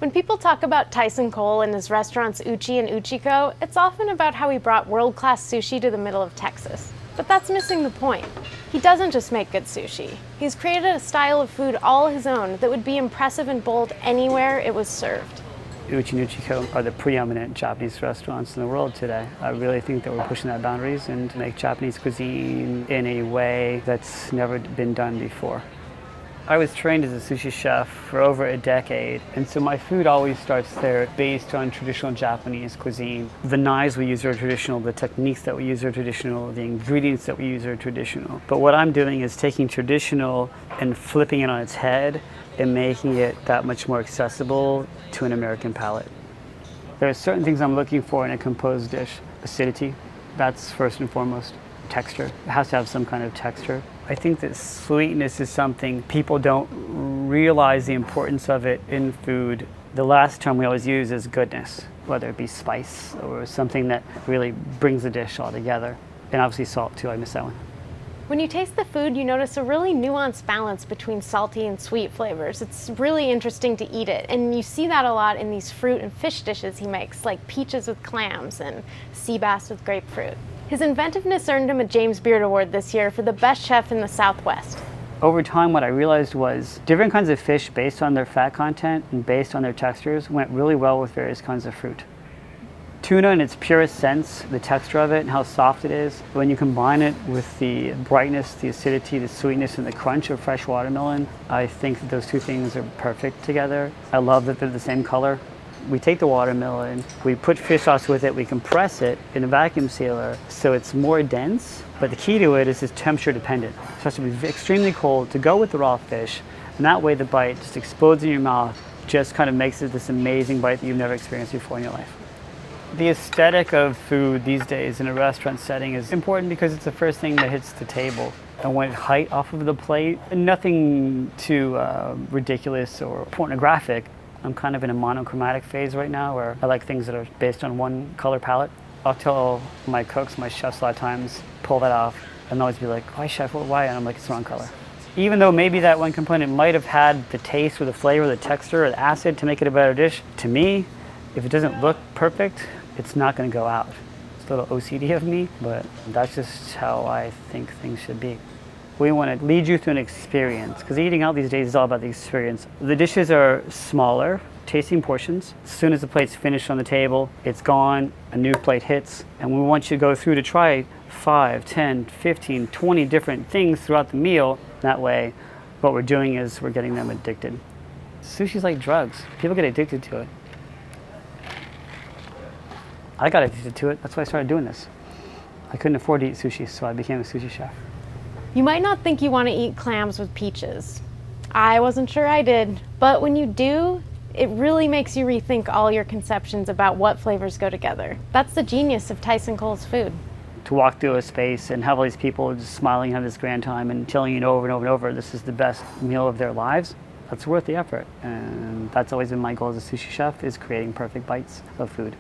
When people talk about Tyson Cole and his restaurants Uchi and Uchiko, it's often about how he brought world-class sushi to the middle of Texas. But that's missing the point. He doesn't just make good sushi. He's created a style of food all his own that would be impressive and bold anywhere it was served. Uchi and Uchiko are the preeminent Japanese restaurants in the world today. I really think that we're pushing that boundaries and to make Japanese cuisine in a way that's never been done before. I was trained as a sushi chef for over a decade, and so my food always starts there based on traditional Japanese cuisine. The knives we use are traditional, the techniques that we use are traditional, the ingredients that we use are traditional. But what I'm doing is taking traditional and flipping it on its head and making it that much more accessible to an American palate. There are certain things I'm looking for in a composed dish. Acidity, that's first and foremost. Texture, it has to have some kind of texture. I think that sweetness is something people don't realize the importance of it in food. The last term we always use is goodness, whether it be spice or something that really brings the dish all together. And obviously salt too, I miss that one. When you taste the food, you notice a really nuanced balance between salty and sweet flavors. It's really interesting to eat it, and you see that a lot in these fruit and fish dishes he makes, like peaches with clams and sea bass with grapefruit. His inventiveness earned him a James Beard Award this year for the best chef in the Southwest. Over time, what I realized was different kinds of fish based on their fat content and based on their textures went really well with various kinds of fruit. Tuna in its purest sense, the texture of it and how soft it is, when you combine it with the brightness, the acidity, the sweetness, and the crunch of fresh watermelon, I think that those two things are perfect together. I love that they're the same color. We take the watermelon, we put fish sauce with it, we compress it in a vacuum sealer so it's more dense, but the key to it is it's temperature dependent. It has to be extremely cold to go with the raw fish, and that way the bite just explodes in your mouth, just kind of makes it this amazing bite that you've never experienced before in your life. The aesthetic of food these days in a restaurant setting is important because it's the first thing that hits the table. I want height off of the plate, nothing too ridiculous or pornographic. I'm kind of in a monochromatic phase right now where I like things that are based on one color palette. I'll tell my cooks, my chefs a lot of times, pull that off and always be like, why chef, why? And I'm like, it's the wrong color. Even though maybe that one component might have had the taste or the flavor, the texture or the acid to make it a better dish, to me, if it doesn't look perfect, it's not gonna go out. It's a little OCD of me, but that's just how I think things should be. We want to lead you through an experience, because eating out these days is all about the experience. The dishes are smaller, tasting portions. As soon as the plate's finished on the table, it's gone, a new plate hits, and we want you to go through to try 5, 10, 15, 20 different things throughout the meal. That way, what we're doing is we're getting them addicted. Sushi's like drugs. People get addicted to it. I got addicted to it. That's why I started doing this. I couldn't afford to eat sushi, so I became a sushi chef. You might not think you want to eat clams with peaches. I wasn't sure I did, but when you do, it really makes you rethink all your conceptions about what flavors go together. That's the genius of Tyson Cole's food. To walk through a space and have all these people just smiling and have this grand time and telling you over and over and over this is the best meal of their lives, that's worth the effort. And that's always been my goal as a sushi chef, is creating perfect bites of food.